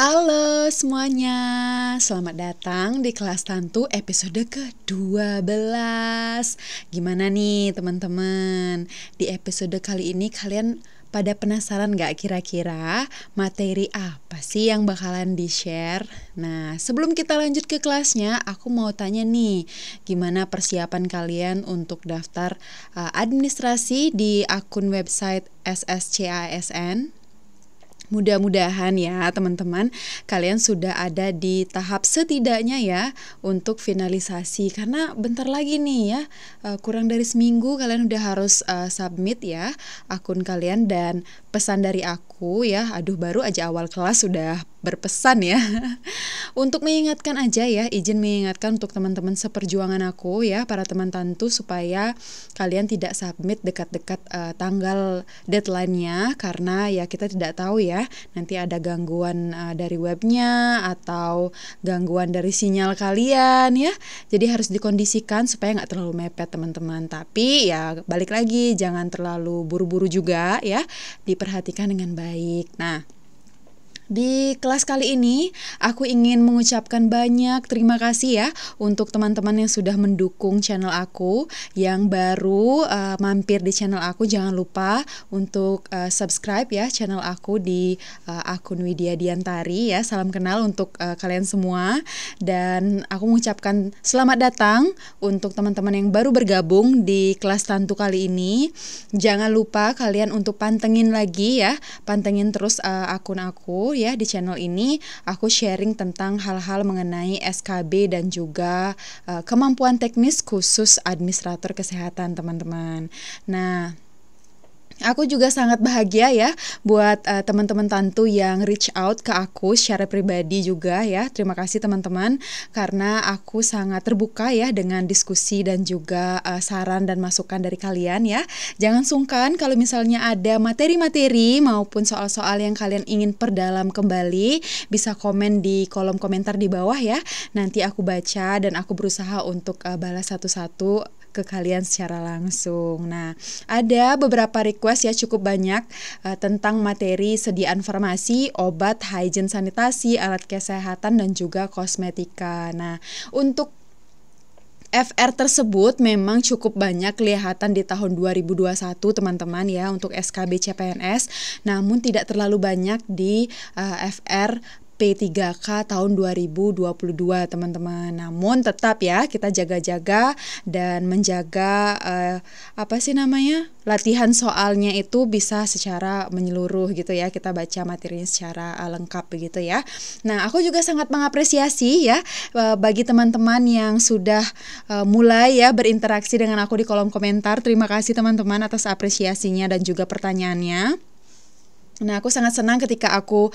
Halo semuanya, selamat datang di kelas Tantu episode ke-12. Gimana nih teman-teman? Di episode kali ini kalian pada penasaran gak kira-kira materi apa sih yang bakalan di-share? Nah, sebelum kita lanjut ke kelasnya, aku mau tanya nih, gimana persiapan kalian untuk daftar administrasi di akun website SSCASN? Mudah-mudahan ya teman-teman kalian sudah ada di tahap setidaknya ya untuk finalisasi, karena bentar lagi nih ya, kurang dari seminggu kalian udah harus submit ya akun kalian. Dan pesan dari aku ya, aduh baru aja awal kelas sudah berpesan ya untuk mengingatkan aja ya, izin mengingatkan untuk teman-teman seperjuangan aku ya, para teman Tantu, supaya kalian tidak submit dekat-dekat tanggal deadline-nya, karena ya kita tidak tahu ya nanti ada gangguan dari webnya atau gangguan dari sinyal kalian ya. Jadi harus dikondisikan supaya nggak terlalu mepet teman-teman. Tapi ya balik lagi, jangan terlalu buru-buru juga ya, diperhatikan dengan baik. Nah, di kelas kali ini aku ingin mengucapkan banyak terima kasih ya untuk teman-teman yang sudah mendukung channel aku. Yang baru mampir di channel aku, jangan lupa untuk subscribe ya channel aku di akun Widya Diantari ya. Salam kenal untuk kalian semua, dan aku mengucapkan selamat datang untuk teman-teman yang baru bergabung di kelas Tantu kali ini. Jangan lupa kalian untuk pantengin lagi ya, pantengin terus akun aku ya. Di channel ini aku sharing tentang hal-hal mengenai SKB dan juga kemampuan teknis khusus administrator kesehatan teman-teman. Nah, aku juga sangat bahagia ya buat teman-teman Tantu yang reach out ke aku secara pribadi juga ya. Terima kasih teman-teman, karena aku sangat terbuka ya dengan diskusi dan juga saran dan masukan dari kalian ya. Jangan sungkan kalau misalnya ada materi-materi maupun soal-soal yang kalian ingin perdalam kembali, bisa komen di kolom komentar di bawah ya. Nanti aku baca dan aku berusaha untuk balas satu-satu ke kalian secara langsung. Nah, ada beberapa request ya, cukup banyak tentang materi sediaan farmasi, obat, hygiene sanitasi, alat kesehatan, dan juga kosmetika. Nah, untuk FR tersebut memang cukup banyak kelihatan di tahun 2021 teman-teman ya untuk SKB CPNS, namun tidak terlalu banyak di FR P3K tahun 2022 teman-teman. Namun tetap ya kita jaga-jaga dan menjaga latihan soalnya itu bisa secara menyeluruh gitu ya, kita baca materinya secara lengkap begitu ya. Nah, aku juga sangat mengapresiasi ya bagi teman-teman yang sudah mulai ya berinteraksi dengan aku di kolom komentar. Terima kasih teman-teman atas apresiasinya dan juga pertanyaannya. Nah, aku sangat senang ketika aku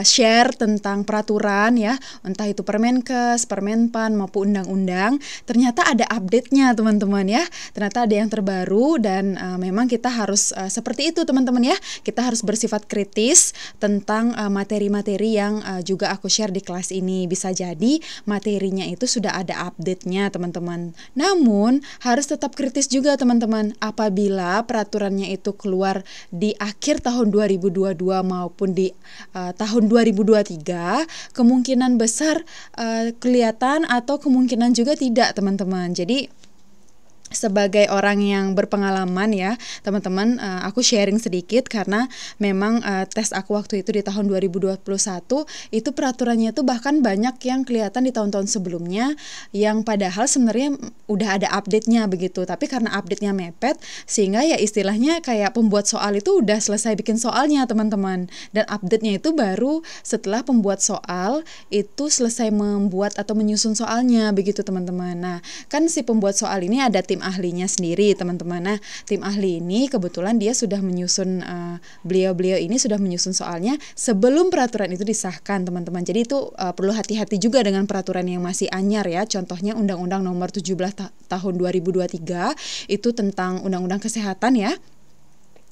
share tentang peraturan ya, entah itu Permenkes, Permenpan maupun undang-undang, ternyata ada update-nya teman-teman ya. Ternyata ada yang terbaru, dan memang kita harus seperti itu teman-teman ya. Kita harus bersifat kritis tentang materi-materi yang juga aku share di kelas ini. Bisa jadi materinya itu sudah ada update-nya teman-teman. Namun harus tetap kritis juga teman-teman. Apabila peraturannya itu keluar di akhir tahun 2022 maupun di tahun 2023, kemungkinan besar kelihatan atau kemungkinan juga tidak teman-teman. Jadi sebagai orang yang berpengalaman ya teman-teman, aku sharing sedikit karena memang tes aku waktu itu di tahun 2021 itu peraturannya itu bahkan banyak yang kelihatan di tahun-tahun sebelumnya yang padahal sebenarnya udah ada update-nya begitu, tapi karena update-nya mepet sehingga ya istilahnya kayak pembuat soal itu udah selesai bikin soalnya teman-teman, dan update-nya itu baru setelah pembuat soal itu selesai membuat atau menyusun soalnya begitu teman-teman. Nah, kan si pembuat soal ini ada tim ahlinya sendiri teman-teman. Nah, tim ahli ini kebetulan dia sudah menyusun, beliau ini sudah menyusun soalnya sebelum peraturan itu disahkan teman-teman. Jadi itu perlu hati-hati juga dengan peraturan yang masih anyar ya. Contohnya Undang-Undang Nomor 17 tahun 2023 itu tentang Undang-Undang Kesehatan ya.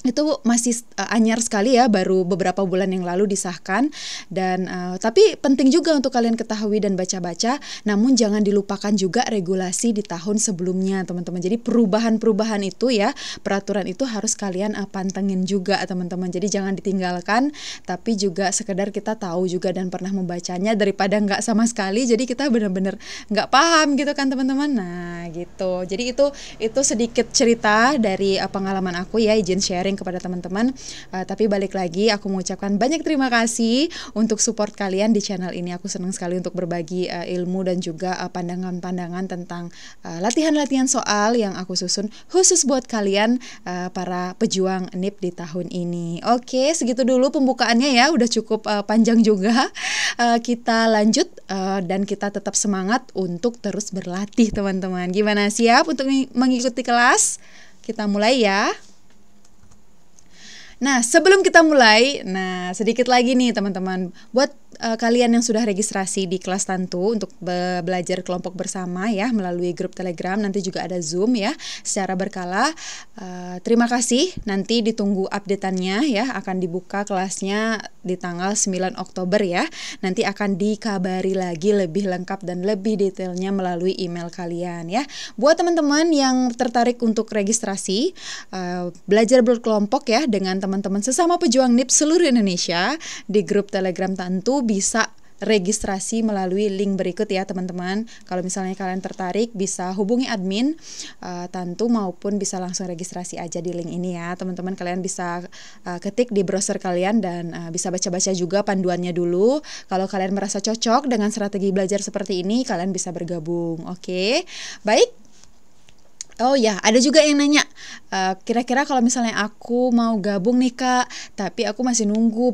itu masih anyar sekali ya, baru beberapa bulan yang lalu disahkan. Dan tapi penting juga untuk kalian ketahui dan baca-baca, namun jangan dilupakan juga regulasi di tahun sebelumnya teman-teman. Jadi perubahan-perubahan itu ya, peraturan itu harus kalian pantengin juga teman-teman. Jadi jangan ditinggalkan, tapi juga sekedar kita tahu juga dan pernah membacanya daripada nggak sama sekali, jadi kita benar-benar nggak paham gitu kan teman-teman. Nah gitu, jadi itu sedikit cerita dari pengalaman aku ya, izin sharing kepada teman-teman. Tapi balik lagi, aku mengucapkan banyak terima kasih untuk support kalian di channel ini. Aku senang sekali untuk berbagi ilmu dan juga pandangan-pandangan tentang latihan-latihan soal yang aku susun khusus buat kalian para pejuang NIP di tahun ini. Oke, segitu dulu pembukaannya ya, udah cukup panjang juga. Kita lanjut dan kita tetap semangat untuk terus berlatih teman-teman. Gimana, siap untuk mengikuti kelas? Kita mulai ya. Nah, sebelum kita mulai, sedikit lagi nih teman-teman, buat kalian yang sudah registrasi di kelas Tantu untuk belajar kelompok bersama ya, melalui grup Telegram, nanti juga ada Zoom ya, secara berkala. Terima kasih, nanti ditunggu update-annya ya, akan dibuka kelasnya di tanggal 9 Oktober ya. Nanti akan dikabari lagi lebih lengkap dan lebih detailnya melalui email kalian ya. Buat teman-teman yang tertarik untuk registrasi, belajar berkelompok ya dengan teman-teman sesama pejuang NIP seluruh Indonesia di grup Telegram Tantu, bisa registrasi melalui link berikut ya teman-teman. Kalau misalnya kalian tertarik, bisa hubungi admin Tantu maupun bisa langsung registrasi aja di link ini ya teman-teman. Kalian bisa ketik di browser kalian dan bisa baca-baca juga panduannya dulu. Kalau kalian merasa cocok dengan strategi belajar seperti ini, kalian bisa bergabung. Oke, baik. Oh ya, ada juga yang nanya, kira-kira kalau misalnya aku mau gabung nih Kak, tapi aku masih nunggu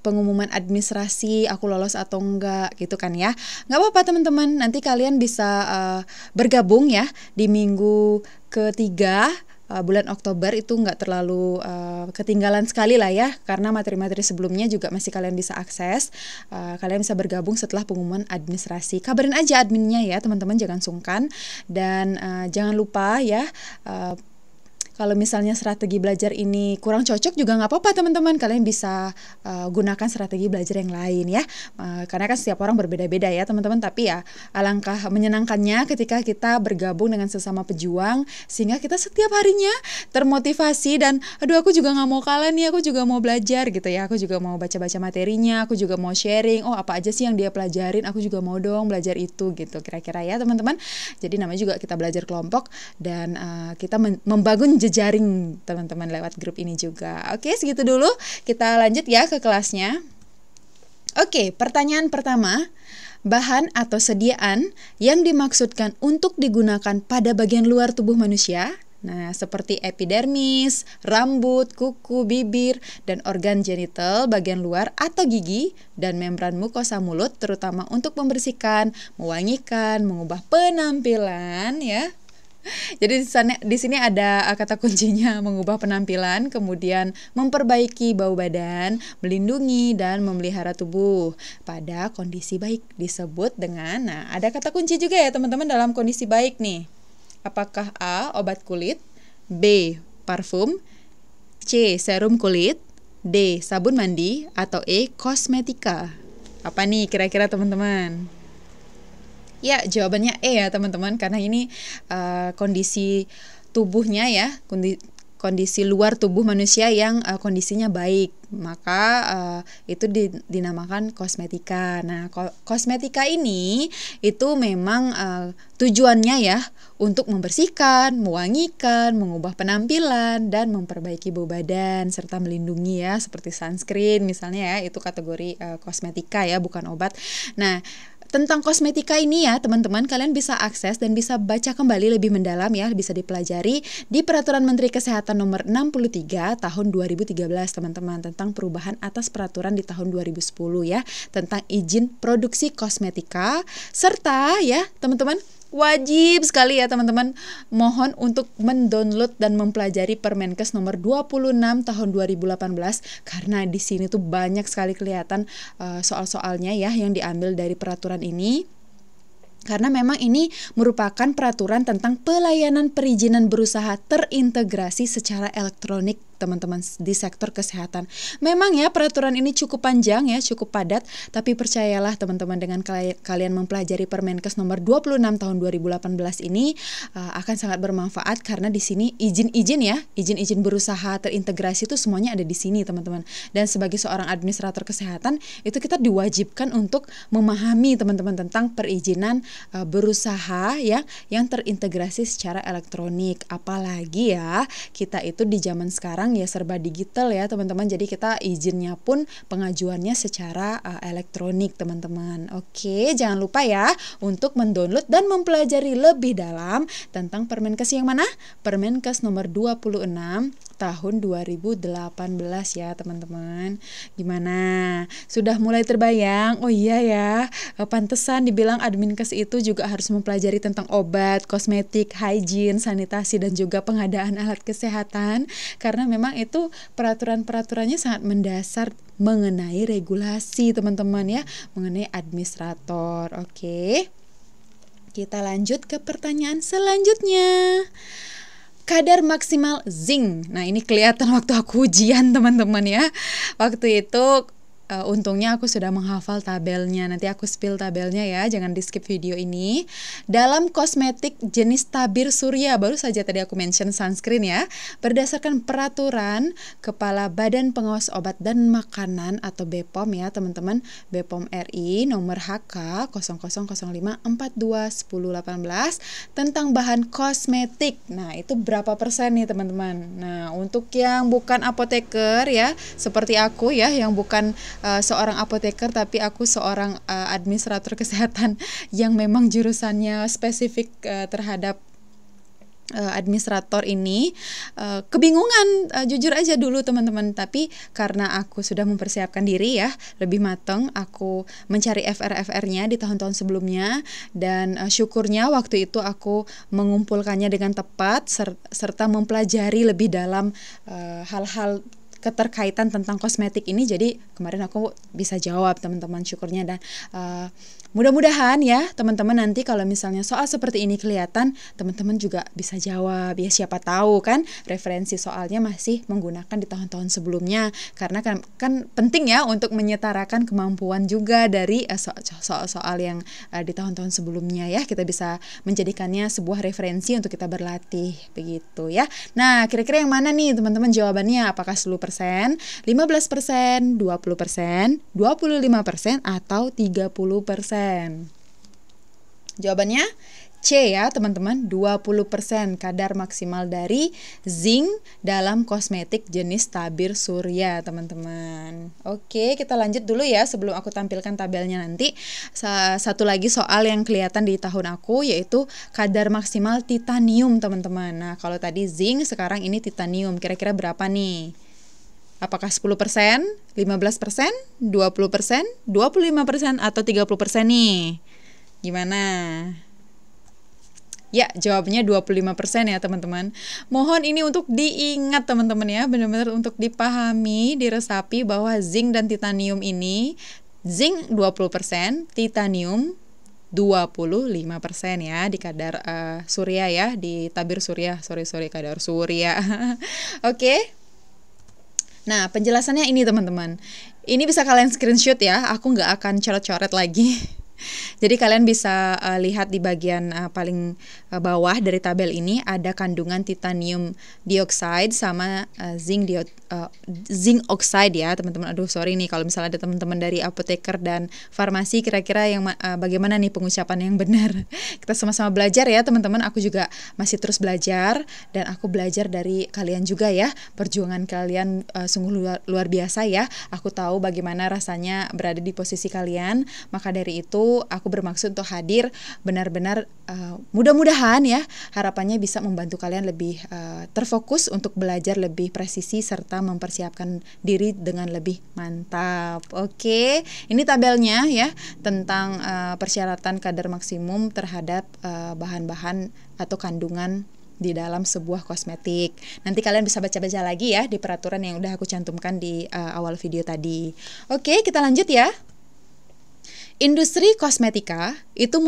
pengumuman administrasi, aku lolos atau enggak gitu kan ya. Nggak apa-apa teman-teman, nanti kalian bisa bergabung ya di minggu ketiga bulan Oktober. Itu nggak terlalu ketinggalan sekali lah ya, karena materi-materi sebelumnya juga masih kalian bisa akses. Kalian bisa bergabung setelah pengumuman administrasi. Kabarin aja adminnya ya teman-teman, jangan sungkan. Dan jangan lupa ya, kalau misalnya strategi belajar ini kurang cocok juga nggak apa-apa teman-teman. Kalian bisa gunakan strategi belajar yang lain ya. Karena kan setiap orang berbeda-beda ya teman-teman. Tapi ya alangkah menyenangkannya ketika kita bergabung dengan sesama pejuang, sehingga kita setiap harinya termotivasi dan aduh aku juga nggak mau kalah nih, aku juga mau belajar gitu ya. Aku juga mau baca-baca materinya, aku juga mau sharing. Oh apa aja sih yang dia pelajarin, aku juga mau dong belajar itu gitu kira-kira ya teman-teman. Jadi namanya juga kita belajar kelompok dan kita membangun jejaring teman-teman lewat grup ini juga. Oke, segitu dulu. Kita lanjut ya ke kelasnya. Oke, pertanyaan pertama. Bahan atau sediaan yang dimaksudkan untuk digunakan pada bagian luar tubuh manusia. Nah, seperti epidermis, rambut, kuku, bibir, dan organ genital bagian luar atau gigi, dan membran mukosa mulut, terutama untuk membersihkan, mewangikan, mengubah penampilan ya. Jadi di sini ada kata kuncinya, mengubah penampilan, kemudian memperbaiki bau badan, melindungi dan memelihara tubuh pada kondisi baik, disebut dengan, nah ada kata kunci juga ya teman-teman dalam kondisi baik nih. Apakah A. obat kulit, B. parfum, C. serum kulit, D. sabun mandi, atau E. kosmetika? Apa nih kira-kira teman-teman? Ya, jawabannya E ya teman-teman, karena ini kondisi tubuhnya ya, kondisi luar tubuh manusia yang kondisinya baik, maka itu dinamakan kosmetika. Nah, kosmetika ini itu memang tujuannya ya untuk membersihkan, mewangikan, mengubah penampilan, dan memperbaiki bau badan, serta melindungi ya, seperti sunscreen misalnya ya, itu kategori kosmetika ya, bukan obat. Nah, tentang kosmetika ini ya teman-teman, kalian bisa akses dan bisa baca kembali lebih mendalam ya, bisa dipelajari di Peraturan Menteri Kesehatan nomor 63 tahun 2013 teman-teman, tentang perubahan atas peraturan di tahun 2010 ya, tentang izin produksi kosmetika. Serta ya teman-teman, wajib sekali ya teman-teman, mohon untuk mendownload dan mempelajari Permenkes nomor 26 tahun 2018, karena di sini tuh banyak sekali kelihatan soal-soalnya ya yang diambil dari peraturan ini. Karena memang ini merupakan peraturan tentang pelayanan perizinan berusaha terintegrasi secara elektronik teman-teman di sektor kesehatan. Memang ya peraturan ini cukup panjang ya, cukup padat, tapi percayalah teman-teman, dengan kalian mempelajari Permenkes nomor 26 tahun 2018 ini akan sangat bermanfaat, karena di sini izin-izin berusaha terintegrasi itu semuanya ada di sini teman-teman. Dan sebagai seorang administrator kesehatan itu kita diwajibkan untuk memahami teman-teman tentang perizinan berusaha ya yang terintegrasi secara elektronik. Apalagi ya kita itu di zaman sekarang ya serba digital ya teman-teman. Jadi kita izinnya pun pengajuannya secara elektronik teman-teman. Oke, jangan lupa ya untuk mendownload dan mempelajari lebih dalam tentang Permenkes yang mana? Permenkes nomor 26 tahun 2018 ya teman-teman. Gimana? Sudah mulai terbayang? Oh iya ya, pantesan dibilang Adminkes itu juga harus mempelajari tentang obat, kosmetik, hygiene, sanitasi, dan juga pengadaan alat kesehatan, karena memang itu peraturan-peraturannya sangat mendasar mengenai regulasi teman-teman ya, mengenai administrator. Oke, kita lanjut ke pertanyaan selanjutnya. Kadar maksimal zinc. Nah, ini kelihatan waktu aku ujian teman-teman ya. Waktu itu untungnya aku sudah menghafal tabelnya. Nanti aku spill tabelnya ya, jangan di skip video ini. Dalam kosmetik jenis tabir surya, baru saja tadi aku mention sunscreen ya, berdasarkan peraturan Kepala Badan Pengawas Obat dan Makanan atau BPOM ya teman-teman, BPOM RI nomor HK 0005421018 tentang bahan kosmetik. Nah, itu berapa persen nih teman-teman? Nah, untuk yang bukan apoteker ya, seperti aku ya, yang bukan seorang apoteker tapi aku seorang administrator kesehatan yang memang jurusannya spesifik terhadap administrator ini, kebingungan jujur aja dulu teman-teman. Tapi karena aku sudah mempersiapkan diri ya lebih matang, aku mencari FR-FR-nya di tahun-tahun sebelumnya, dan syukurnya waktu itu aku mengumpulkannya dengan tepat serta mempelajari lebih dalam hal-hal keterkaitan tentang kosmetik ini. Jadi kemarin aku bisa jawab teman-teman, syukurnya. Dan mudah-mudahan ya teman-teman nanti kalau misalnya soal seperti ini kelihatan, teman-teman juga bisa jawab ya, siapa tahu kan referensi soalnya masih menggunakan di tahun-tahun sebelumnya, karena kan penting ya untuk menyetarakan kemampuan juga dari soal-soal yang di tahun-tahun sebelumnya ya, kita bisa menjadikannya sebuah referensi untuk kita berlatih begitu ya. Nah, kira-kira yang mana nih teman-teman jawabannya? Apakah 10%, 15%, 20%, 25%, atau 30%? Jawabannya C ya teman-teman, 20% kadar maksimal dari zinc dalam kosmetik jenis tabir surya teman-teman. Oke, kita lanjut dulu ya sebelum aku tampilkan tabelnya nanti. Satu lagi soal yang kelihatan di tahun aku yaitu kadar maksimal titanium teman-teman. Nah, kalau tadi zinc, sekarang ini titanium. Kira-kira berapa nih? Apakah 10%, 15%, 20%, 25%, atau 30% nih? Gimana? Ya, jawabnya 25% ya teman-teman. Mohon ini untuk diingat teman-teman ya, benar-benar untuk dipahami, diresapi bahwa zinc dan titanium ini, zinc 20%, titanium 25% ya di kadar surya ya, di tabir surya. Sorry kadar surya. Oke. Nah, penjelasannya ini teman-teman. Ini bisa kalian screenshot ya, aku nggak akan coret-coret lagi. Jadi kalian bisa lihat di bagian paling bawah dari tabel ini ada kandungan titanium dioxide sama zinc oxide ya teman-teman. Aduh sorry nih kalau misalnya ada teman-teman dari apoteker dan farmasi, kira-kira yang bagaimana nih pengucapan yang benar. Kita sama-sama belajar ya teman-teman. Aku juga masih terus belajar dan aku belajar dari kalian juga ya. Perjuangan kalian sungguh luar biasa ya. Aku tahu bagaimana rasanya berada di posisi kalian. Maka dari itu aku bermaksud untuk hadir benar-benar mudah-mudahan ya, harapannya bisa membantu kalian lebih terfokus untuk belajar lebih presisi serta mempersiapkan diri dengan lebih mantap. Oke, ini tabelnya ya tentang persyaratan kadar maksimum terhadap bahan-bahan atau kandungan di dalam sebuah kosmetik. Nanti kalian bisa baca-baca lagi ya di peraturan yang udah aku cantumkan di awal video tadi. Oke, kita lanjut ya. Industri kosmetika itu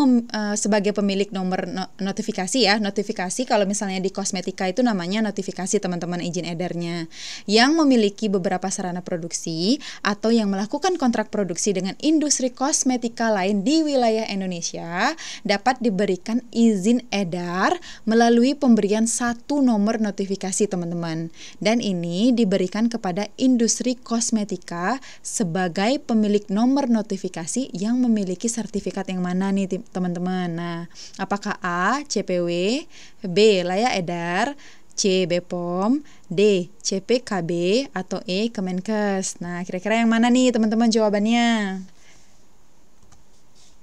sebagai pemilik nomor notifikasi ya. Notifikasi kalau misalnya di kosmetika itu namanya notifikasi teman-teman izin edarnya. Yang memiliki beberapa sarana produksi atau yang melakukan kontrak produksi dengan industri kosmetika lain di wilayah Indonesia dapat diberikan izin edar melalui pemberian satu nomor notifikasi teman-teman. Dan ini diberikan kepada industri kosmetika sebagai pemilik nomor notifikasi yang memiliki sertifikat yang mana nih teman-teman. Nah, apakah A. CPW, B. Layak edar, C. BPOM, D. CPKB, atau E. Kemenkes. Nah, kira-kira yang mana nih teman-teman jawabannya?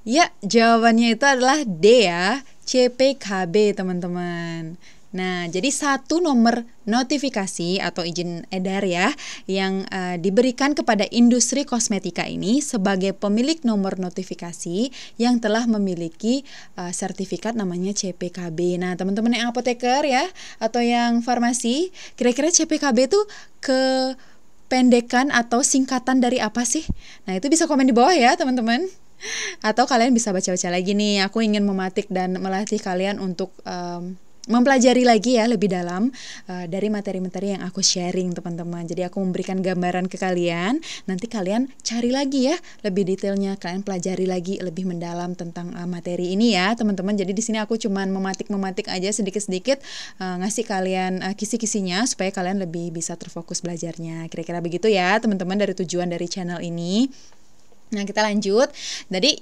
Ya, jawabannya itu adalah D ya, CPKB teman-teman. Nah, jadi satu nomor notifikasi atau izin edar ya yang diberikan kepada industri kosmetika ini sebagai pemilik nomor notifikasi yang telah memiliki sertifikat namanya CPKB. Nah, teman-teman yang apoteker ya atau yang farmasi, kira-kira CPKB itu kependekan atau singkatan dari apa sih? Nah, itu bisa komen di bawah ya, teman-teman. Atau kalian bisa baca-baca lagi nih. Aku ingin mematik dan melatih kalian untuk mempelajari lagi ya lebih dalam dari materi-materi yang aku sharing teman-teman. Jadi aku memberikan gambaran ke kalian, nanti kalian cari lagi ya lebih detailnya, kalian pelajari lagi lebih mendalam tentang materi ini ya teman-teman. Jadi di sini aku cuman mematik aja sedikit-sedikit, ngasih kalian kisi-kisinya supaya kalian lebih bisa terfokus belajarnya. Kira-kira begitu ya teman-teman dari tujuan dari channel ini. Nah, kita lanjut.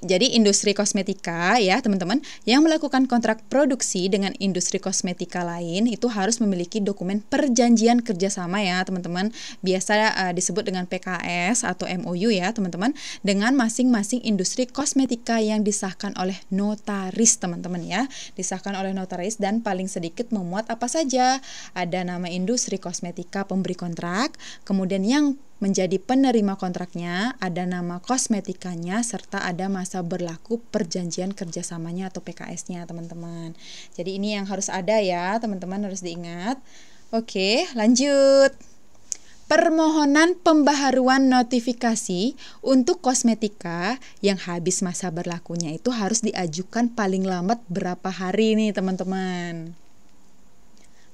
Jadi industri kosmetika ya teman-teman yang melakukan kontrak produksi dengan industri kosmetika lain itu harus memiliki dokumen perjanjian kerjasama ya teman-teman. Biasa disebut dengan PKS atau MOU ya teman-teman, dengan masing-masing industri kosmetika yang disahkan oleh notaris teman-teman ya. Disahkan oleh notaris dan paling sedikit memuat apa saja. Ada nama industri kosmetika pemberi kontrak, kemudian yang menjadi penerima kontraknya, ada nama kosmetikanya, serta ada masa berlaku perjanjian kerjasamanya atau PKS-nya teman-teman. Jadi ini yang harus ada ya teman-teman, harus diingat. Oke, lanjut. Permohonan pembaharuan notifikasi untuk kosmetika yang habis masa berlakunya itu harus diajukan paling lambat berapa hari nih teman-teman?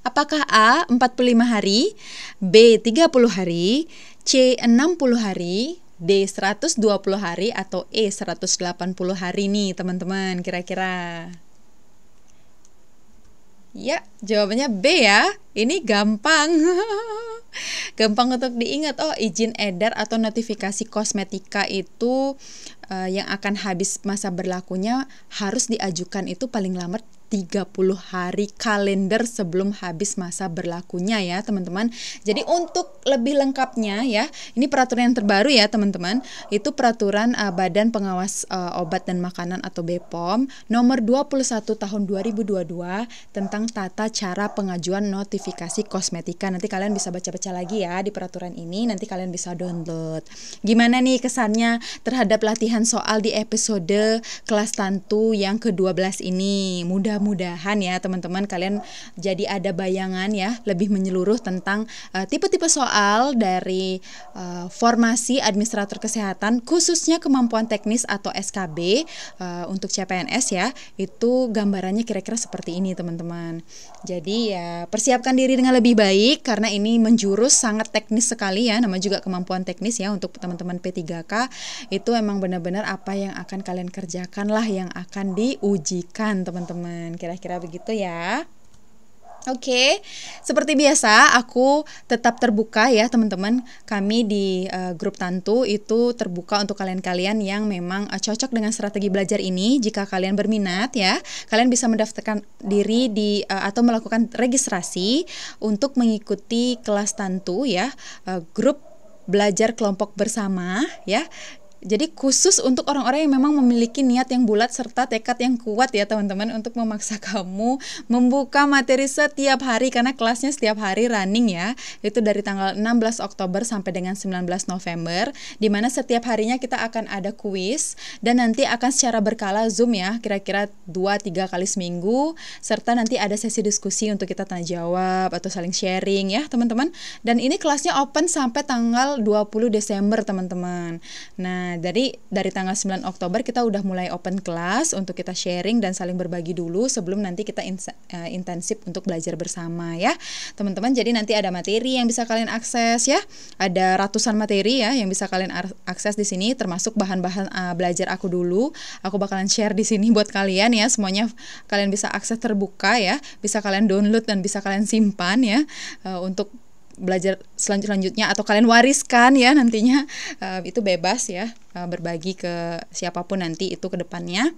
Apakah A. 45 hari, B. 30 hari, C. 60 hari, D. 120 hari, atau E. 180 hari nih teman-teman kira-kira? Ya, jawabannya B ya. Ini gampang. Gampang untuk diingat. Oh, izin edar atau notifikasi kosmetika itu yang akan habis masa berlakunya harus diajukan itu paling lambat 30 hari kalender sebelum habis masa berlakunya ya teman-teman. Jadi untuk lebih lengkapnya ya, ini peraturan yang terbaru ya teman-teman. Itu peraturan Badan Pengawas Obat dan Makanan atau BPOM nomor 21 tahun 2022 tentang tata cara pengajuan notifikasi kosmetika. Nanti kalian bisa baca-baca lagi ya di peraturan ini, nanti kalian bisa download. Gimana nih kesannya terhadap latihan soal di episode kelas tantu yang ke-12 ini? Mudah-mudahan ya teman-teman kalian jadi ada bayangan ya lebih menyeluruh tentang tipe-tipe soal dari formasi administrator kesehatan, khususnya kemampuan teknis atau SKB untuk CPNS ya. Itu gambarannya kira-kira seperti ini teman-teman. Jadi ya persiapkan diri dengan lebih baik karena ini menjurus sangat teknis sekali ya, namanya juga kemampuan teknis ya untuk teman-teman P3K. Itu emang benar-benar apa yang akan kalian kerjakan lah yang akan diujikan teman-teman. Kira-kira begitu ya. Oke, seperti biasa aku tetap terbuka ya teman-teman. Kami di grup Tantu itu terbuka untuk kalian-kalian yang memang cocok dengan strategi belajar ini. Jika kalian berminat ya, kalian bisa mendaftarkan diri di atau melakukan registrasi untuk mengikuti kelas Tantu ya, grup belajar kelompok bersama ya. Jadi khusus untuk orang-orang yang memang memiliki niat yang bulat serta tekad yang kuat ya teman-teman untuk memaksa kamu membuka materi setiap hari karena kelasnya setiap hari running ya. Itu dari tanggal 16 Oktober sampai dengan 19 November di mana setiap harinya kita akan ada kuis dan nanti akan secara berkala Zoom ya, kira-kira 2-3 kali seminggu, serta nanti ada sesi diskusi untuk kita tanya jawab atau saling sharing ya teman-teman. Dan ini kelasnya open sampai tanggal 20 Desember teman-teman. Nah, Nah, dari tanggal 9 Oktober kita udah mulai open class untuk kita sharing dan saling berbagi dulu sebelum nanti kita intensif untuk belajar bersama ya. Teman-teman, jadi nanti ada materi yang bisa kalian akses ya. Ada ratusan materi ya yang bisa kalian akses di sini, termasuk bahan-bahan belajar aku dulu. Aku bakalan share di sini buat kalian ya. Semuanya kalian bisa akses terbuka ya. Bisa kalian download dan bisa kalian simpan ya untuk belajar selanjutnya atau kalian wariskan ya nantinya, itu bebas ya, berbagi ke siapapun nanti itu ke depannya.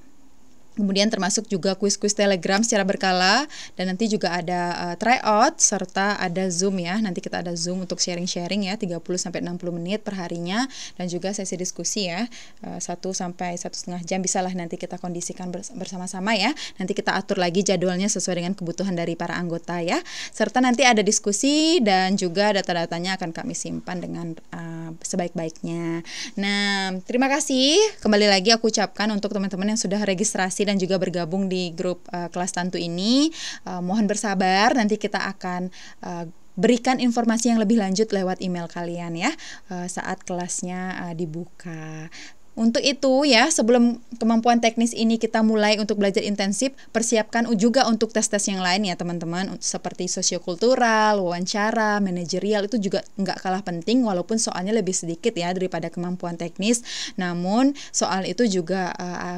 Kemudian termasuk juga kuis-kuis Telegram secara berkala, dan nanti juga ada tryout serta ada Zoom ya. Nanti kita ada Zoom untuk sharing-sharing ya, 30-60 menit per harinya, dan juga sesi diskusi ya, 1-1,5 jam bisalah nanti kita kondisikan bersama-sama ya. Nanti kita atur lagi jadwalnya sesuai dengan kebutuhan dari para anggota ya. Serta nanti ada diskusi dan juga data-datanya akan kami simpan dengan sebaik-baiknya. Nah, terima kasih. Kembali lagi aku ucapkan untuk teman-teman yang sudah registrasi dan juga bergabung di grup kelas Tantu ini, mohon bersabar, nanti kita akan berikan informasi yang lebih lanjut lewat email kalian ya, saat kelasnya dibuka. Untuk itu ya, sebelum kemampuan teknis ini kita mulai untuk belajar intensif, persiapkan juga untuk tes-tes yang lain ya teman-teman, seperti sosiokultural, wawancara, manajerial, itu juga nggak kalah penting walaupun soalnya lebih sedikit ya daripada kemampuan teknis. Namun soal itu juga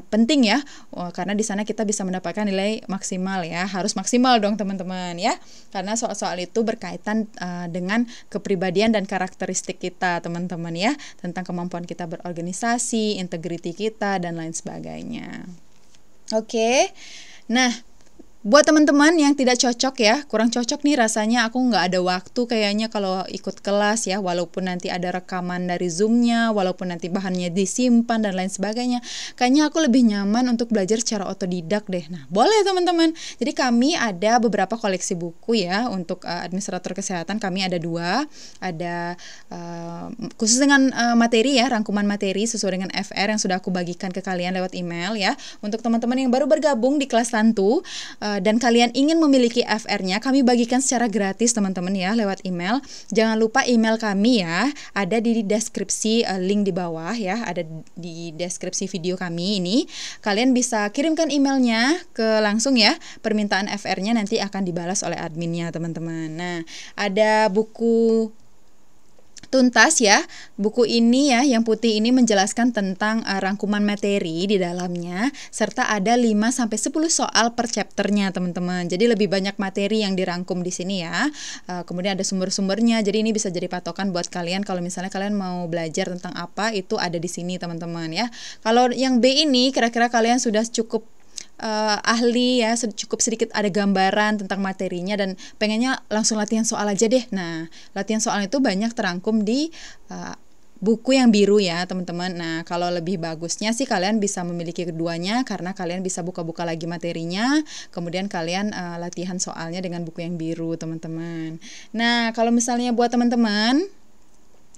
penting ya, karena di sana kita bisa mendapatkan nilai maksimal ya, harus maksimal dong teman-teman ya, karena soal-soal itu berkaitan dengan kepribadian dan karakteristik kita teman-teman ya, tentang kemampuan kita berorganisasi, integriti kita dan lain sebagainya. Oke. Nah, buat teman-teman yang tidak cocok ya, kurang cocok nih rasanya, aku nggak ada waktu kayaknya kalau ikut kelas ya, walaupun nanti ada rekaman dari Zoom-nya, walaupun nanti bahannya disimpan dan lain sebagainya, kayaknya aku lebih nyaman untuk belajar secara otodidak deh. Nah, boleh teman-teman. Jadi kami ada beberapa koleksi buku ya, untuk administrator kesehatan kami ada 2, ada khusus dengan materi ya, rangkuman materi sesuai dengan FR yang sudah aku bagikan ke kalian lewat email ya. Untuk teman-teman yang baru bergabung di kelas Tantu, dan kalian ingin memiliki FR-nya, kami bagikan secara gratis teman-teman ya lewat email. Jangan lupa email kami ya, ada di deskripsi, link di bawah ya, ada di deskripsi video kami ini. Kalian bisa kirimkan emailnya ke langsung ya, permintaan FR-nya nanti akan dibalas oleh adminnya teman-teman. Nah, ada buku tuntas ya. Buku ini ya, yang putih ini menjelaskan tentang rangkuman materi di dalamnya, serta ada 5-10 soal per chapternya teman-teman. Jadi lebih banyak materi yang dirangkum di sini ya. Kemudian ada sumber-sumbernya. Jadi ini bisa jadi patokan buat kalian kalau misalnya kalian mau belajar tentang apa, itu ada di sini teman-teman ya. Kalau yang B ini kira-kira kalian sudah cukup ahli ya, cukup sedikit ada gambaran tentang materinya dan pengennya langsung latihan soal aja deh. Nah, latihan soal itu banyak terangkum di buku yang biru ya teman-teman. Nah, kalau lebih bagusnya sih kalian bisa memiliki keduanya, karena kalian bisa buka-buka lagi materinya, kemudian kalian latihan soalnya dengan buku yang biru teman-teman. Nah, kalau misalnya buat teman-teman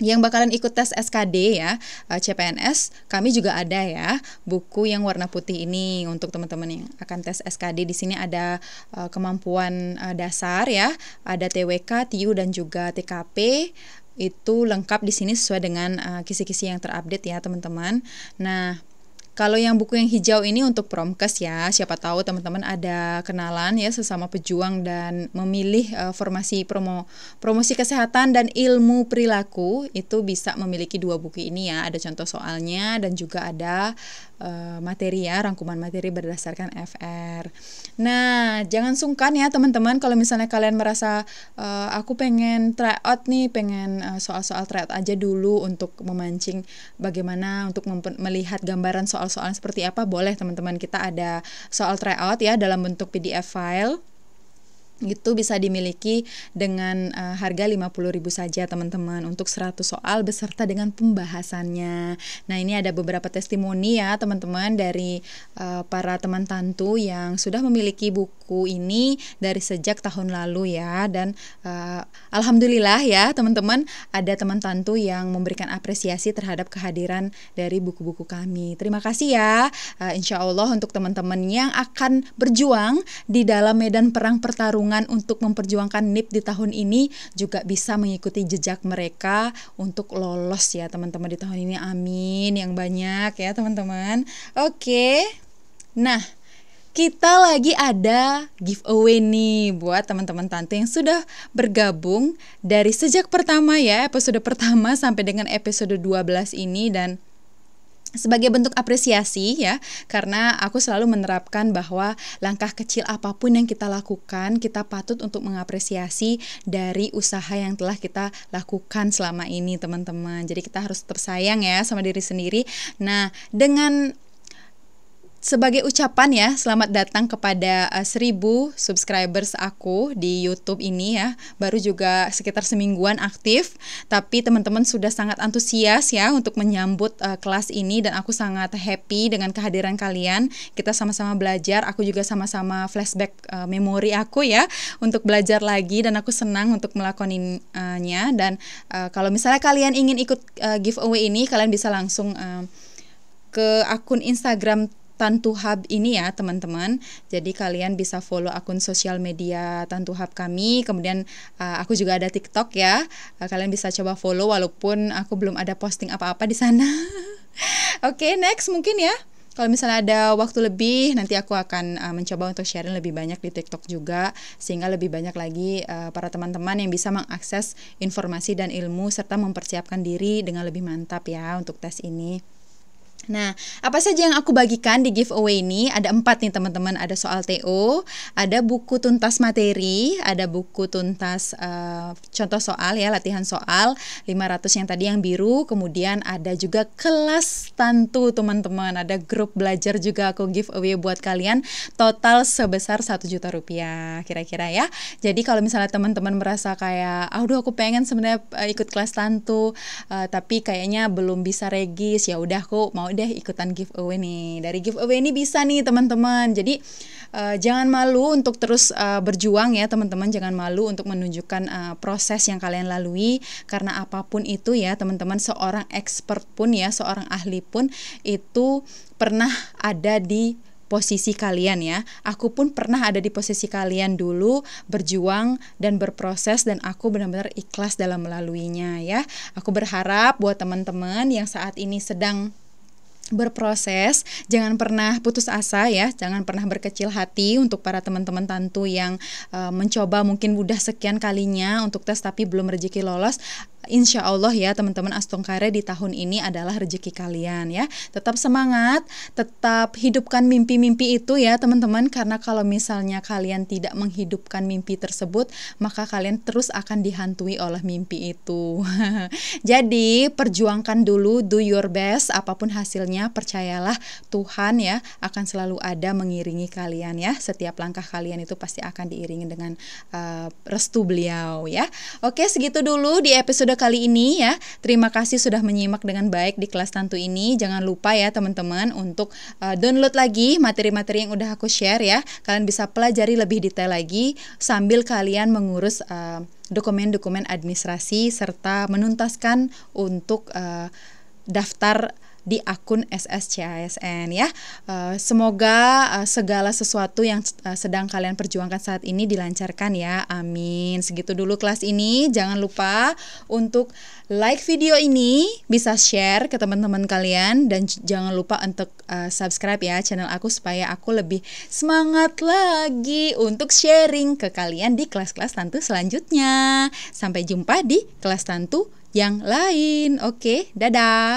yang bakalan ikut tes SKD ya, CPNS, kami juga ada ya buku yang warna putih ini untuk teman-teman yang akan tes SKD. Di sini ada kemampuan dasar ya, ada TWK, TIU dan juga TKP. Itu lengkap di sini sesuai dengan kisi-kisi yang terupdate ya teman-teman. Nah, kalau yang buku yang hijau ini untuk Promkes ya, siapa tahu teman-teman ada kenalan ya sesama pejuang dan memilih formasi promosi kesehatan dan ilmu perilaku, itu bisa memiliki 2 buku ini ya. Ada contoh soalnya dan juga ada materi ya, rangkuman materi berdasarkan FR. Nah, jangan sungkan ya teman-teman kalau misalnya kalian merasa aku pengen tryout nih, pengen soal-soal tryout aja dulu untuk memancing bagaimana untuk melihat gambaran soal-soal seperti apa, boleh teman-teman. Kita ada soal tryout ya dalam bentuk PDF file. Itu bisa dimiliki dengan harga 50.000 saja teman-teman untuk 100 soal beserta dengan pembahasannya. Nah, ini ada beberapa testimoni ya teman-teman dari para teman Tantu yang sudah memiliki buku ini dari sejak tahun lalu ya, dan alhamdulillah ya teman-teman, ada teman Tantu yang memberikan apresiasi terhadap kehadiran dari buku-buku kami. Terima kasih ya. Insya Allah untuk teman-teman yang akan berjuang di dalam medan perang pertarungan bernaungan untuk memperjuangkan NIP di tahun ini juga bisa mengikuti jejak mereka untuk lolos ya teman-teman di tahun ini. Amin yang banyak ya teman-teman. Oke. Nah, kita lagi ada giveaway nih buat teman-teman tante yang sudah bergabung dari sejak pertama ya, episode pertama sampai dengan episode 12 ini. Dan sebagai bentuk apresiasi ya, karena aku selalu menerapkan bahwa langkah kecil apapun yang kita lakukan, kita patut untuk mengapresiasi dari usaha yang telah kita lakukan selama ini teman-teman. Jadi kita harus tersayang ya sama diri sendiri. Nah, dengan sebagai ucapan ya, selamat datang kepada 1000 subscribers aku di YouTube ini ya. Baru juga sekitar semingguan aktif, tapi teman-teman sudah sangat antusias ya untuk menyambut kelas ini, dan aku sangat happy dengan kehadiran kalian. Kita sama-sama belajar, aku juga sama-sama flashback memori aku ya untuk belajar lagi, dan aku senang untuk melakukannya. Dan kalau misalnya kalian ingin ikut giveaway ini, kalian bisa langsung ke akun Instagram Tantu Hub ini ya teman-teman. Jadi kalian bisa follow akun sosial media Tantu Hub kami. Kemudian aku juga ada TikTok ya. Kalian bisa coba follow walaupun aku belum ada posting apa-apa di sana. Oke, next mungkin ya. Kalau misalnya ada waktu lebih, nanti aku akan mencoba untuk sharing lebih banyak di TikTok juga, sehingga lebih banyak lagi para teman-teman yang bisa mengakses informasi dan ilmu serta mempersiapkan diri dengan lebih mantap ya untuk tes ini. Nah, apa saja yang aku bagikan di giveaway ini? Ada 4 nih teman-teman. Ada soal TO, ada buku tuntas materi, ada buku tuntas contoh soal ya, latihan soal 500 yang tadi yang biru. Kemudian ada juga kelas Tantu teman-teman. Ada grup belajar juga aku giveaway buat kalian. Total sebesar 1 juta rupiah kira-kira ya. Jadi kalau misalnya teman-teman merasa kayak, aduh aku pengen sebenarnya ikut kelas Tantu, tapi kayaknya belum bisa regis, ya udah aku mau deh ikutan giveaway nih. Dari giveaway ini bisa nih teman-teman. Jadi jangan malu untuk terus berjuang ya teman-teman. Jangan malu untuk menunjukkan proses yang kalian lalui, karena apapun itu ya teman-teman, seorang expert pun ya, seorang ahli pun itu pernah ada di posisi kalian ya. Aku pun pernah ada di posisi kalian dulu, berjuang dan berproses, dan aku benar-benar ikhlas dalam melaluinya ya. Aku berharap buat teman-teman yang saat ini sedang berproses, jangan pernah putus asa ya, jangan pernah berkecil hati untuk para teman-teman Tantu yang mencoba mungkin udah sekian kalinya untuk tes tapi belum rezeki lolos. Insya Allah ya teman-teman, Astongkare di tahun ini adalah rezeki kalian ya. Tetap semangat, tetap hidupkan mimpi-mimpi itu ya teman-teman, karena kalau misalnya kalian tidak menghidupkan mimpi tersebut, maka kalian terus akan dihantui oleh mimpi itu. Jadi perjuangkan dulu, do your best, apapun hasilnya percayalah Tuhan ya akan selalu ada mengiringi kalian ya. Setiap langkah kalian itu pasti akan diiringi dengan restu beliau ya. Oke, segitu dulu di episode kali ini ya. Terima kasih sudah menyimak dengan baik di kelas Tantu ini. Jangan lupa ya teman-teman untuk download lagi materi-materi yang udah aku share ya. Kalian bisa pelajari lebih detail lagi sambil kalian mengurus dokumen-dokumen administrasi serta menuntaskan untuk daftar di akun SSCASN ya. Semoga segala sesuatu yang sedang kalian perjuangkan saat ini dilancarkan ya. Amin. Segitu dulu kelas ini. Jangan lupa untuk like video ini, bisa share ke teman-teman kalian, dan jangan lupa untuk subscribe ya channel aku supaya aku lebih semangat lagi untuk sharing ke kalian di kelas-kelas Tantu selanjutnya. Sampai jumpa di kelas Tantu yang lain. Oke, dadah.